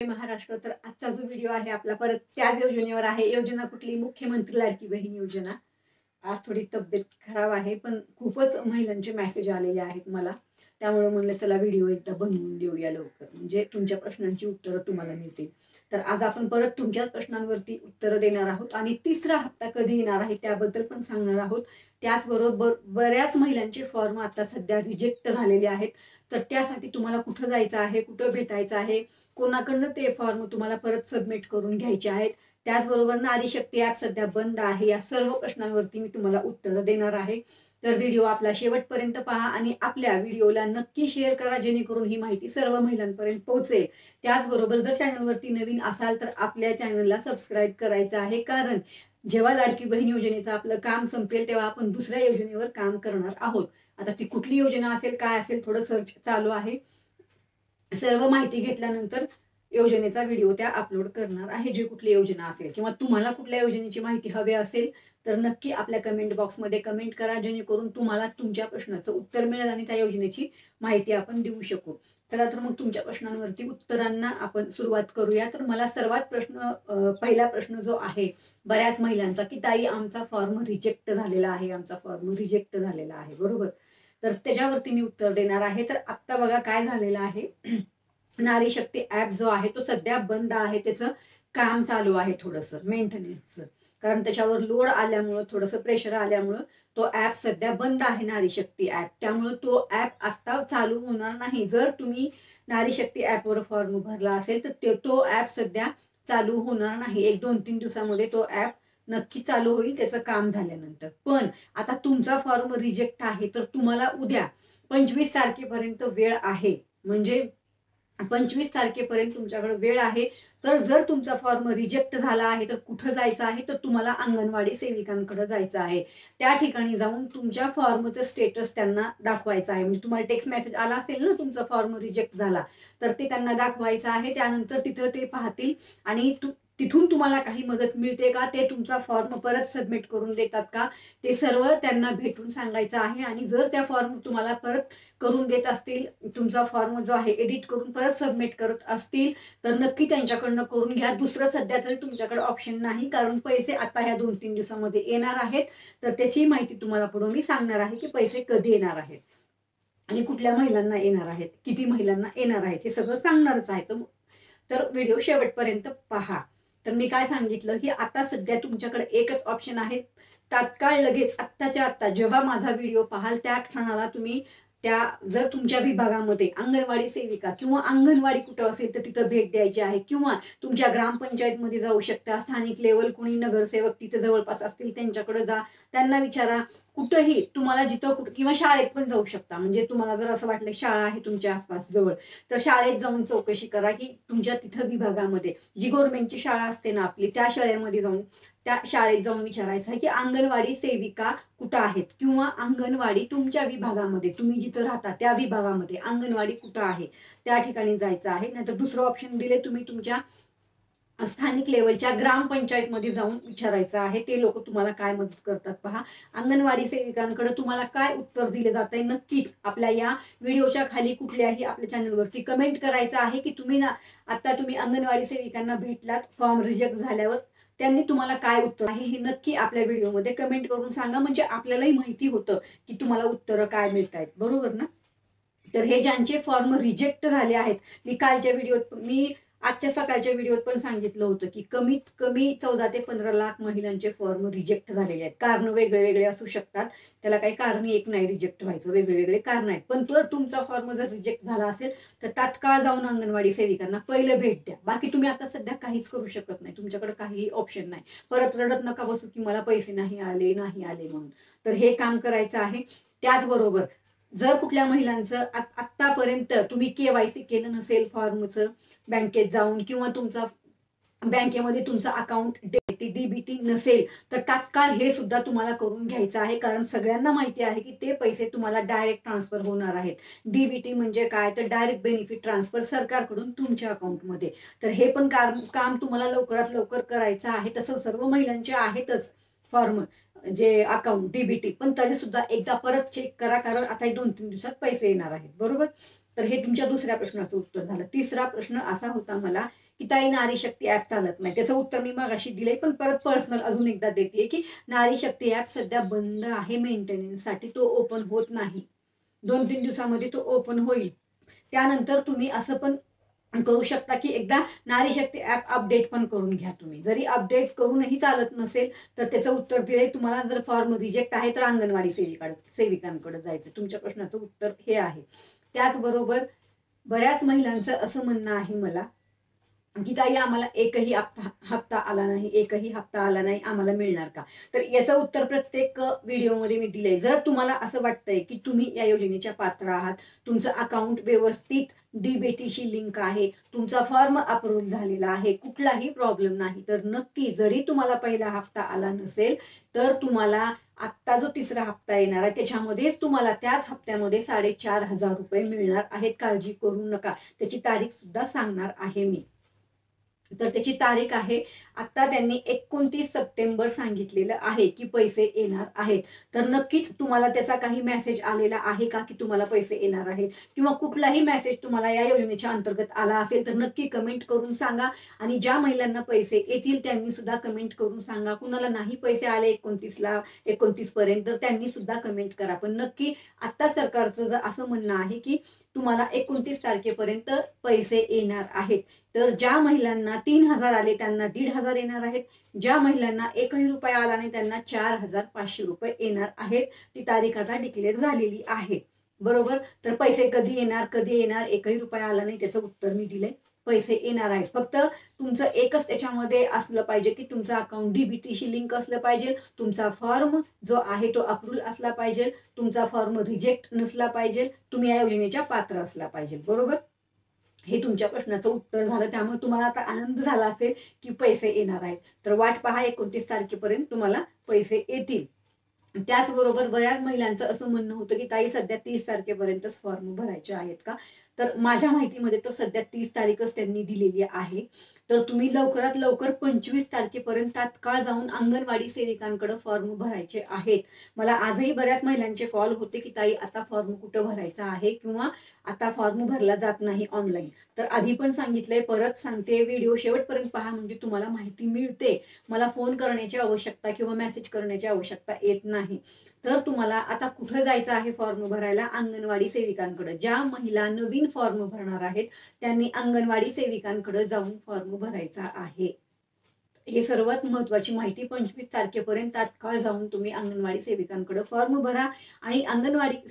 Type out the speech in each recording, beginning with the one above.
महाराष्ट्र. तर आजचा जो व्हिडिओ आहे आपला परत त्याच योजनेवर आहे. योजना कुठली? मुख्यमंत्री लाडकी बहीण योजना. आज थोडी तब्येत खराब आहे, पण खूपच महिलांचे मेसेज आलेले आहेत मला, त्यामुळे म्हणलं चला व्हिडिओ एकदा बनवून देऊया लवकर, म्हणजे तुमच्या प्रश्नांची उत्तरं तुम्हाला मिळतील. तर आज आपण परत तुमच्याच प्रश्नांवरती उत्तरं देणार आहोत आणि तिसरा हप्ता कधी येणार आहे त्याबद्दल पण सांगणार आहोत. त्याचबरोबर बऱ्याच महिलांचे फॉर्म आता सध्या रिजेक्ट झालेले आहेत. तर त्यासाठी तुम्हाला कुठं जायचं आहे, कुठं भेटायचं आहे, कोणाकडनं ते फॉर्म तुम्हाला परत सबमिट करून घ्यायचे आहेत. त्याचबरोबर नारी शक्ती ॲप सध्या बंद आहे. या सर्व प्रश्नांवरती मी तुम्हाला उत्तरं देणार आहे. तर व्हिडिओ आपला शेवटपर्यंत पहा आणि आपल्या व्हिडिओला नक्की शेअर करा, जेणेकरून ही माहिती सर्व महिलांपर्यंत पोहोचेल. त्याचबरोबर जर चॅनलवरती नवीन असाल तर आपल्या चॅनलला सबस्क्राईब करायचं आहे, कारण जेव्हा लाडकी बहीण योजनेचं आपलं काम संपेल तेव्हा आपण दुसऱ्या योजनेवर काम करणार आहोत. आता ती कुठली योजना असेल, काय असेल, थोडं सर्च चालू आहे. सर्व माहिती घेतल्यानंतर योजनेचा व्हिडिओ त्या अपलोड करणार आहे. जी कुठली योजना असेल किंवा तुम्हाला कुठल्या योजनेची माहिती हवी असेल तर नक्की आपल्या कमेंट बॉक्समध्ये कमेंट करा, जेणेकरून तुम्हाला तुमच्या प्रश्नाचं उत्तर मिळेल आणि त्या योजनेची माहिती आपण देऊ शकू. चला तर मग तुमच्या प्रश्नांवरती उत्तरांना आपण सुरुवात करूया. तर मला सर्वात पहिला प्रश्न जो आहे बऱ्याच महिलांचा, की ताई आमचा फॉर्म रिजेक्ट झालेला आहे, आमचा फॉर्म रिजेक्ट झालेला आहे, बरोबर. तर त्याच्यावरती मी उत्तर देणार आहे. तर आत्ता बघा काय झालेलं आहे. नारी शक्ती ऍप जो आहे तो सध्या बंद आहे. त्याचं काम चालू आहे थोडंसं मेंटेनन्सचं, कारण त्याच्यावर लोड आल्यामुळं, थोडंसं प्रेशर आल्यामुळं तो ऍप सध्या बंद आहे, नारी शक्ती ऍप. त्यामुळे तो ऍप आता चालू होणार नाही. जर तुम्ही नारी शक्ती ऍपवर फॉर्म भरला असेल तर तो ऍप सध्या चालू होणार नाही. 1-2-3 दिवसामध्ये तो ऍप नक्की चालू होईल त्याचं काम झाल्यानंतर. पण आता तुमचा फॉर्म रिजेक्ट आहे, तर तुम्हाला उद्या 25 तारखेपर्यंत वेळ आहे. म्हणजे 25 तारखेपर्यंत तुमच्याकडे वेळ आहे. तर जर तुमचा फॉर्म रिजेक्ट झाला आहे तर कुठं जायचं आहे, तर तुम्हाला अंगणवाडी सेविकांकडे जायचं आहे. त्या ठिकाणी जाऊन तुमच्या फॉर्मचं स्टेटस त्यांना दाखवायचं आहे. म्हणजे तुम्हाला टेक्स्ट मेसेज आला असेल ना तुमचा फॉर्म रिजेक्ट झाला, तर ते त्यांना दाखवायचं आहे. त्यानंतर तिथं ते पाहतील आणि तिथून तुम्हाला काही मदत मिळते का, ते तुमचा फॉर्म परत सबमिट करून देतात का, ते सर्व त्यांना भेटून सांगायचं आहे. आणि जर त्या फॉर्म तुम्हाला परत करून देत असतील, तुमचा फॉर्म जो आहे एडिट करून परत सबमिट करत असतील, तर नक्की त्यांच्याकडनं करून घ्या. दुसरं सध्या तरी तुमच्याकडे ऑप्शन नाही, कारण पैसे आता ह्या 2-3 दिवसामध्ये येणार आहेत. तर त्याची माहिती तुम्हाला पुढे मी सांगणार आहे, की पैसे कधी येणार आहेत आणि कुठल्या महिलांना येणार आहेत, किती महिलांना येणार आहेत, हे सगळं सांगणारच आहे. तर व्हिडिओ शेवटपर्यंत पहा. तर मी काय सांगितलं, की आता सध्या तुमच्याकडे एकच ऑप्शन आहे. तात्काळ लगेच आत्ताच्या आत्ता जेव्हा माझा व्हिडिओ पाहाल त्या क्षणाला तुम्ही जर तुमच्या विभागामध्ये अंगणवाडी सेविका किंवा अंगणवाडी कुठं असेल तर तिथं भेट द्यायची आहे, किंवा तुमच्या ग्रामपंचायतमध्ये जाऊ शकता. स्थानिक लेवल कोणी नगरसेवक तिथे जवळपास असतील त्यांच्याकडे जा, त्यांना विचारा. कुठंही तुम्हाला जिथं किंवा शाळेत पण जाऊ शकता. म्हणजे तुम्हाला जर असं वाटलं शाळा आहे तुमच्या आसपास जवळ, तर शाळेत जाऊन चौकशी करा, की तुमच्या तिथं विभागामध्ये जी गव्हर्नमेंटची शाळा असते ना आपली, त्या शाळेमध्ये जाऊन त्या शाळेत जाऊन विचारायचं आहे, की अंगणवाडी सेविका कुठं आहेत, किंवा अंगणवाडी तुमच्या विभागामध्ये, तुम्ही जिथं राहता त्या विभागामध्ये अंगणवाडी कुठं आहे त्या ठिकाणी जायचं आहे. नाहीतर दुसरं ऑप्शन दिले, तुम्ही तुमच्या स्थानिक लेवलच्या ग्रामपंचायतमध्ये जाऊन विचारायचं आहे. ते लोक तुम्हाला काय मदत करतात पहा. अंगणवाडी सेविकांकडे तुम्हाला काय उत्तर दिले जात आहे, नक्कीच आपल्या या व्हिडिओच्या खाली कुठल्याही आपल्या चॅनलवरती कमेंट करायचं आहे, की तुम्ही आता तुम्ही अंगणवाडी सेविकांना भेटलात फॉर्म रिजेक्ट झाल्यावर, त्यांनी तुम्हाला काय उत्तर आहे हे नक्की आपल्या व्हिडिओमध्ये कमेंट करून सांगा. म्हणजे आपल्यालाही माहिती होतं की तुम्हाला उत्तरं काय मिळत आहेत, बरोबर ना. तर हे ज्यांचे फॉर्म रिजेक्ट झाले आहेत, मी आजच्या सकाळच्या व्हिडिओत पण सांगितलं होतं, की कमीत कमी 14 ते 15 लाख महिलांचे फॉर्म रिजेक्ट झालेले आहेत. कारण वेगळे वेगळे असू शकतात, त्याला काही कारण एक नाही रिजेक्ट व्हायचं, वेगवेगळे कारण आहेत. पण जर तुमचा फॉर्म जर रिजेक्ट झाला असेल तर तात्काळ जाऊन अंगणवाडी सेविकांना पहिलं भेट द्या. बाकी तुम्ही आता सध्या काहीच करू शकत नाही, तुमच्याकडे काही ऑप्शन नाही. परत रडत नका बसू की मला पैसे नाही आले म्हणून. तर हे काम करायचं आहे. त्याचबरोबर जर कुठल्या महिलांचं आतापर्यंत तुम्ही केवायसी केलं नसेल फॉर्मचं बँकेत जाऊन, किंवा तुमचा बँकेमध्ये तुमचं अकाउंट डीबीटी नसेल, तर तात्काळ हे सुद्धा तुम्हाला करून घ्यायचं आहे. कारण सगळ्यांना माहिती आहे की ते पैसे तुम्हाला डायरेक्ट ट्रान्सफर होणार आहेत. डीबीटी म्हणजे काय, तर डायरेक्ट बेनिफिट ट्रान्सफर सरकारकडून तुमच्या अकाउंटमध्ये. तर हे पण काम तुम्हाला लवकरात लवकर करायचं आहे. तसं सर्व महिलांचे आहेतच फॉर्म, जे अकाउंट डीबीटी, पण तरी सुद्धा एकदा परत चेक करा, कारण आता 2-3 दिवसात पैसे येणार आहेत, बरोबर. तर हे तुमच्या दुसऱ्या प्रश्नाचं उत्तर झालं. तिसरा प्रश्न असा होता मला, की ताई नारी शक्ती ऍप चालत नाही, त्याचं उत्तर मी मगाशी दिलंय, पण परत पर्सनल अजून एकदा देते की नारी शक्ती ऍप सध्या बंद आहे मेंटेनन्ससाठी, तो ओपन होत नाही. 2-3 दिवसामध्ये तो ओपन होईल. त्यानंतर तुम्ही असं पण करू शकता की एकदा नारी शक्ती ऍप अपडेट पण करून घ्या तुम्ही. जरी अपडेट करूनही चालत नसेल तर त्याचं उत्तर दिलंय. तुम्हाला जर फॉर्म रिजेक्ट आहे तर अंगणवाडी सेविकांकडे जायचं. तुमच्या प्रश्नाचं उत्तर हे आहे. त्याचबरोबर बऱ्याच महिलांचं असं म्हणणं आहे मला की ताई आम्हाला एकही हप्ता आला नाही, एकही हप्ता आला नाही, आम्हाला मिळणार का? तर याचं उत्तर प्रत्येक व्हिडिओमध्ये मी दिलंय. जर तुम्हाला असं वाटतंय की तुम्ही या योजनेच्या पात्र आहात, तुमचं अकाउंट व्यवस्थित डीबीटीशी लिंक आहे, तुमचा फॉर्म अप्रूव्ह झालेला आहे, कुठलाही प्रॉब्लेम नाही, तर नक्की जरी तुम्हाला पहिला हप्ता आला नसेल तर तुम्हाला आत्ता जो तिसरा हप्ता येणार आहे त्याच्यामध्येच तुम्हाला त्याच हप्त्यामध्ये 4,500 रुपये मिळणार आहेत. काळजी करू नका. त्याची तारीख सुद्धा सांगणार आहे मी. तर त्याची तारीख आहे, आता त्यांनी 29 सप्टेंबर सांगितलेलं आहे की पैसे येणार आहेत. तर नक्कीच तुम्हाला त्याचा काही मेसेज आलेला आहे का की तुम्हाला पैसे येणार आहेत, किंवा कुठलाही मेसेज तुम्हाला या योजनेच्या अंतर्गत आला असेल तर नक्की कमेंट करून सांगा. आणि ज्या महिलांना पैसे येतील त्यांनी सुद्धा कमेंट करून सांगा. कुणाला नाही पैसे आले 29 पर्यंत तर त्यांनी सुद्धा कमेंट करा. पण नक्की आता सरकारचं असं म्हणणं आहे की तुम्हाला 29 तारखेपर्यंत पैसे येणार आहेत. तर ज्या महिलांना 3,000 आले त्यांना 1,500 येणार आहेत. ज्या महिलांना एकही रुपया आला नाही त्यांना 4,500 रुपये येणार आहेत. ती तारीख आता डिक्लेअर झालेली आहे. बरोबर. तर पैसे कधी येणार, एकही रुपया आला नाही, त्याचं उत्तर मी दिलंय. पैसे येणार आहेत. फक्त तुमचं एकच त्याच्यामध्ये असलं पाहिजे की तुमचं अकाउंट डीबीटीशी लिंक असलं पाहिजे, तुमचा फॉर्म जो आहे तो अप्रूव्ह असला पाहिजे, तुमचा फॉर्म रिजेक्ट नसला पाहिजे, तुम्ही या योजनेच्या पात्र असला पाहिजे. बरोबर. हे तुमच्या प्रश्नाचं उत्तर झालं. त्यामुळे तुम्हाला आता आनंद झाला असेल की पैसे येणार आहेत. तर वाट पहा, 29 तारखेपर्यंत तुम्हाला पैसे येतील. त्याचबरोबर बऱ्याच महिलांचं असं म्हणणं होतं की ताई सध्या 30 तारखेपर्यंतच फॉर्म भरायचे आहेत का? तर माझ्या माहितीमध्ये तर सध्या 30 तारीखच त्यांनी दिलेली आहे. तर तुम्ही लवकरात लवकर 25 तारखेपर्यंत तात्काळ जाऊन अंगणवाडी सेविकांकडे फॉर्म भरायचे आहेत. मला आजही बऱ्याच महिलांचे कॉल होते की ताई आता फॉर्म कुठं भरायचा आहे, किंवा आता फॉर्म भरला जात नाही ऑनलाईन. तर आधी पण सांगितलंय, परत सांगते, व्हिडिओ शेवटपर्यंत पहा म्हणजे तुम्हाला माहिती मिळते. मला फोन करण्याची आवश्यकता किंवा मेसेज करण्याची आवश्यकता येत नाही. तर तुम्हाला आता कुठं जायचं आहे फॉर्म भरायला? अंगणवाडी सेविकांकडे. ज्या महिला नवीन फॉर्म भरणार आहेत त्यांनी अंगणवाडी सेविकांकडे जाऊन फॉर्म भरायचा आहे. हे सर्वात महत्वाची माहिती. 25 तारखेपर्यंत तात्काळ जाऊन तुम्ही अंगणवाडी सेविकांकडे फॉर्म भरा. आणि अंगणवाडी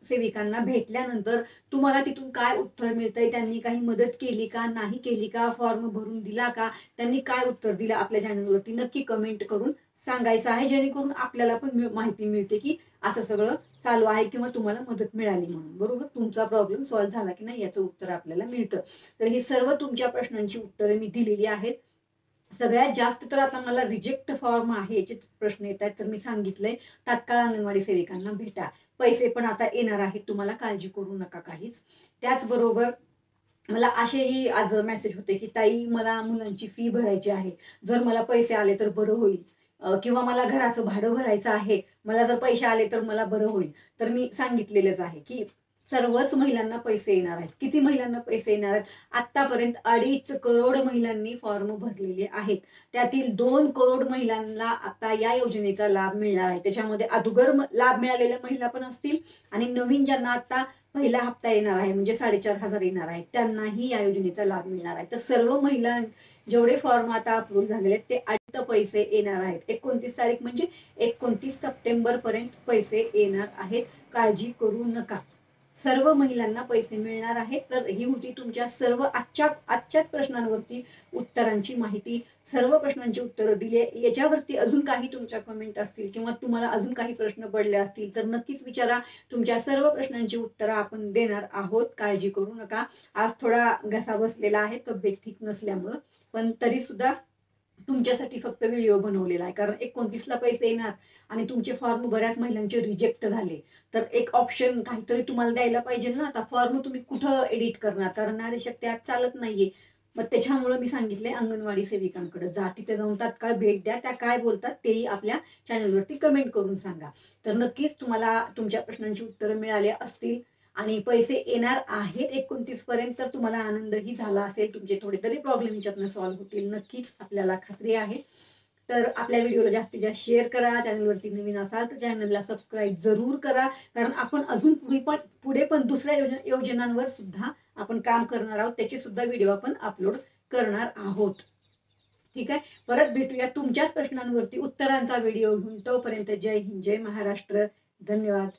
सेविकांना भेटल्यानंतर तुम्हाला तिथून काय उत्तर मिळतंय, त्यांनी काही मदत केली का, नाही केली का, फॉर्म भरून दिला का, त्यांनी काय उत्तर दिलं, आपल्या चॅनलवरती नक्की कमेंट करून सांगायचं आहे, जेणेकरून आपल्याला पण माहिती मिळते की असं सगळं चालू आहे किंवा तुम्हाला मदत मिळाली म्हणून. बरोबर. तुमचा प्रॉब्लेम सॉल्व्ह झाला की नाही याचं उत्तर आपल्याला मिळतं. तर हे सर्व तुमच्या प्रश्नांची उत्तरे मी दिलेली आहेत. सगळ्यात जास्त तर आता मला रिजेक्ट फॉर्म आहे याचे प्रश्न येत आहेत. तर मी सांगितलंय तात्काळ अंगणवाडी सेविकांना भेटा. पैसे पण आता येणार आहेत, तुम्हाला काळजी करू नका काहीच. त्याचबरोबर मला असेही आज मेसेज होते की ताई मला मुलांची फी भरायची आहे, जर मला पैसे आले तर बरं होईल, किंवा मला घराचं भाडं भरायचं आहे, मला जर पैसे आले तर मला बरं होईल. तर मी सांगितलेलंच आहे की सर्वच महिलांना पैसे येणार आहेत. किती महिलांना पैसे येणार आहेत? आतापर्यंत 2.5 करोड महिलांनी फॉर्म भरलेले आहेत. त्यातील 2 करोड महिलांना आता या योजनेचा लाभ मिळणार आहे. त्याच्यामध्ये अगोदर लाभ मिळालेल्या महिला पण असतील आणि नवीन ज्यांना आता पहिला हप्ता येणार आहे म्हणजे 4,500 येणार आहे त्यांनाही या योजनेचा लाभ मिळणार आहे. तर सर्व महिला जेवढे फॉर्म आता अप्रूव्ह झालेले आहेत ते आता पैसे येणार आहेत. 29 तारीख म्हणजे 29 सप्टेंबर पर्यंत पैसे येणार आहेत. काळजी करू नका. सर्व महिलांना पैसे मिळणार आहेत. तर ही होती तुमच्या सर्व आजच्याच प्रश्नांवरती उत्तरांची माहिती. सर्व प्रश्नांची उत्तरं दिली. याच्यावरती अजून काही तुमच्या कमेंट असतील किंवा तुम्हाला अजून काही प्रश्न पडले असतील तर नक्कीच विचारा. तुमच्या सर्व प्रश्नांची उत्तरं आपण देणार आहोत. काळजी करू नका. आज थोडा घसा बसलेला आहे तब्येत ठीक नसल्यामुळं, पण तरी सुद्धा तुमच्यासाठी फक्त व्हिडिओ बनवलेला आहे. कारण 29ला पैसे येणार आणि तुमचे फॉर्म बऱ्याच महिलांचे रिजेक्ट झाले. तर एक ऑप्शन काहीतरी तुम्हाला द्यायला पाहिजे ना. आता फॉर्म तुम्ही कुठं एडिट करणार? कारण नारी शक्ती ॲप चालत नाहीये. मग त्याच्यामुळे मी सांगितले अंगणवाडी सेविकांकडे जा, तिथे जाऊन तात्काळ भेट द्या. त्या काय बोलतात तेही आपल्या चॅनलवरती कमेंट करून सांगा. तर नक्कीच तुम्हाला तुमच्या प्रश्नांची उत्तरं मिळाली असतील आणि पैसे येणार आहेत 29 पर्यंत, तर तुम्हाला आनंदही झाला असेल. तुमचे थोडे तरी प्रॉब्लेम ह्याच्यातनं सॉल्व्ह होतील, नक्कीच आपल्याला खात्री आहे. तर आपल्या व्हिडिओला जास्तीत जास्त शेअर करा. चॅनलवरती नवीन असाल तर चॅनलला सबस्क्राईब जरूर करा, कारण आपण अजून पुढे पण दुसऱ्या योजनांवर सुद्धा आपण काम करणार आहोत. त्याचे सुद्धा व्हिडिओ आपण अपलोड करणार आहोत. ठीक आहे, परत भेटूया तुमच्याच प्रश्नांवरती उत्तरांचा व्हिडिओ घेऊन. तोपर्यंत जय हिंद, जय महाराष्ट्र. धन्यवाद.